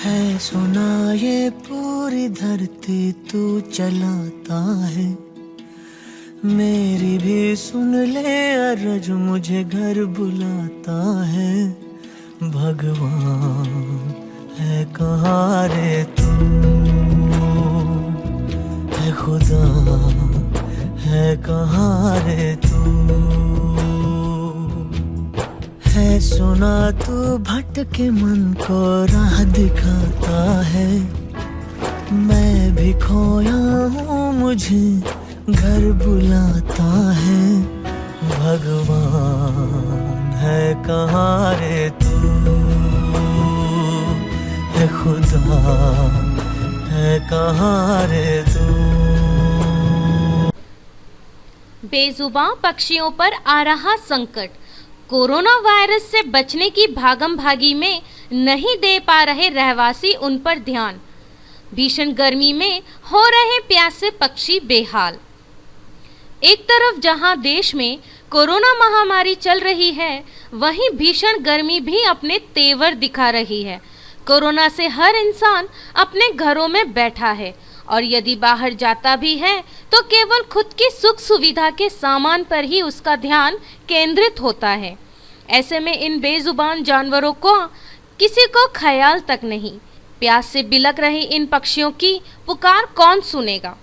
है सुना ये पूरी धरती तू चलाता है, मेरी भी सुन ले अरज मुझे घर बुलाता है। भगवान है कहाँ रे तू, है खुदा है कहाँ रे तू, है सुना तू भटके मन को राह दिखाता है। मैं भी खोया हूँ मुझे घर बुलाता है। भगवान है कहाँ रे तू, है खुदा है कहाँ रे तू। बेजुबां पक्षियों पर आ रहा संकट। कोरोना वायरस से बचने की भागम भागी में नहीं दे पा रहे रहवासी उन पर ध्यान। भीषण गर्मी में हो रहे प्यासे पक्षी बेहाल। एक तरफ जहां देश में कोरोना महामारी चल रही है, वहीं भीषण गर्मी भी अपने तेवर दिखा रही है। कोरोना से हर इंसान अपने घरों में बैठा है और यदि बाहर जाता भी है तो केवल खुद की सुख सुविधा के सामान पर ही उसका ध्यान केंद्रित होता है। ऐसे में इन बेजुबान जानवरों को किसी को ख्याल तक नहीं। प्यास से बिलक रही इन पक्षियों की पुकार कौन सुनेगा।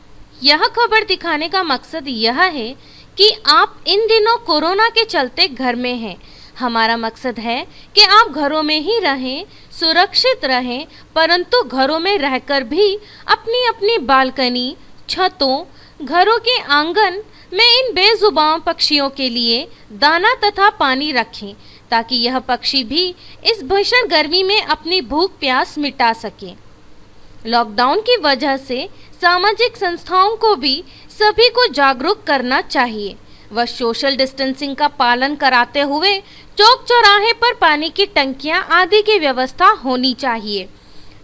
यह खबर दिखाने का मकसद यह है कि आप इन दिनों कोरोना के चलते घर में हैं। हमारा मकसद है कि आप घरों में ही रहें, सुरक्षित रहें, परंतु घरों में रहकर भी अपनी अपनी बालकनी, छतों, घरों के आंगन में इन बेजुबान पक्षियों के लिए दाना तथा पानी रखें, ताकि यह पक्षी भी इस भीषण गर्मी में अपनी भूख प्यास मिटा सके। लॉकडाउन की वजह से सामाजिक संस्थाओं को भी सभी को जागरूक करना चाहिए व सोशल डिस्टेंसिंग का पालन कराते हुए चौक चौराहे पर पानी की टंकियां आदि की व्यवस्था होनी चाहिए,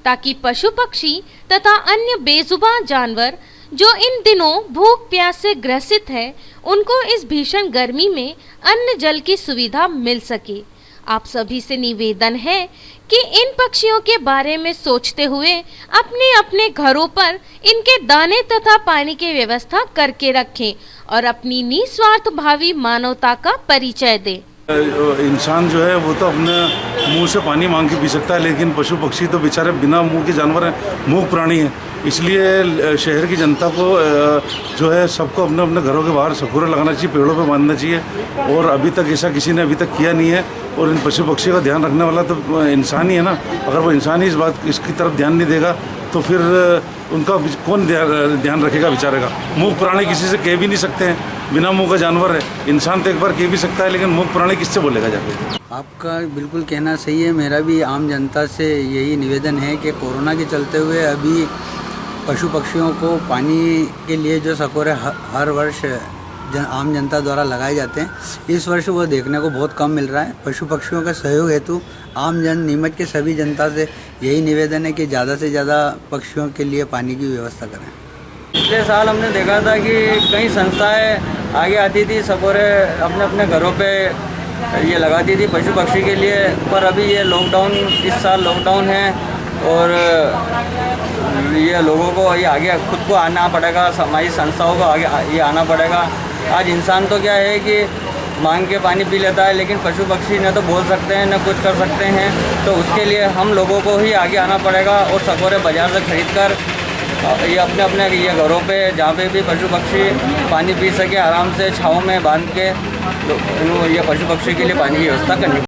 ताकि पशु पक्षी तथा अन्य बेजुबान जानवर जो इन दिनों भूख प्यास से ग्रसित है, उनको इस भीषण गर्मी में अन्न जल की सुविधा मिल सके। आप सभी से निवेदन है कि इन पक्षियों के बारे में सोचते हुए अपने अपने घरों पर इनके दाने तथा पानी की व्यवस्था करके रखें और अपनी निस्वार्थ भावी मानवता का परिचय दें। इंसान जो है वो तो अपने मुंह से पानी मांग के पी सकता है, लेकिन पशु पक्षी तो बेचारे बिना मुंह के जानवर हैं, मूक प्राणी हैं। इसलिए शहर की जनता को जो है सबको अपने अपने घरों के बाहर सकोरा लगाना चाहिए, पेड़ों पे बांधना चाहिए। और अभी तक ऐसा किसी ने अभी तक किया नहीं है। और इन पशु पक्षी का ध्यान रखने वाला तो इंसान ही है ना। अगर वो इंसान ही इसकी तरफ ध्यान नहीं देगा तो फिर उनका कौन ध्यान रखेगा बेचारेगा। मूक प्राणी किसी से कह भी नहीं सकते हैं, बिना मुंह का जानवर है। इंसान तो एक बार कह भी सकता है, लेकिन मूक प्राणी किससे बोलेगा जाके। आपका बिल्कुल कहना सही है। मेरा भी आम जनता से यही निवेदन है कि कोरोना के चलते हुए अभी पशु पक्षियों को पानी के लिए जो सकोरे हर वर्ष आम जनता द्वारा लगाए जाते हैं, इस वर्ष वो देखने को बहुत कम मिल रहा है। पशु पक्षियों का सहयोग हेतु आम जन नीमच के सभी जनता से यही निवेदन है कि ज़्यादा से ज़्यादा पक्षियों के लिए पानी की व्यवस्था करें। पिछले साल हमने देखा था कि कई संस्थाएं आगे आती थी, सकोरे अपने अपने घरों पे ये लगाती थी पशु पक्षी के लिए। पर अभी ये लॉकडाउन, इस साल लॉकडाउन है और ये लोगों को ये आगे खुद को आना पड़ेगा, हमारी संस्थाओं को आगे ये आना पड़ेगा। आज इंसान तो क्या है कि मांग के पानी पी लेता है, लेकिन पशु पक्षी न तो बोल सकते हैं न कुछ कर सकते हैं। तो उसके लिए हम लोगों को ही आगे आना पड़ेगा और सकोरे बाज़ार से खरीद कर ये अपने अपने ये घरों पे जहाँ पे भी पशु पक्षी पानी पी सके आराम से छाँव में बांध के, तो ये पशु पक्षी के लिए पानी की व्यवस्था करनी।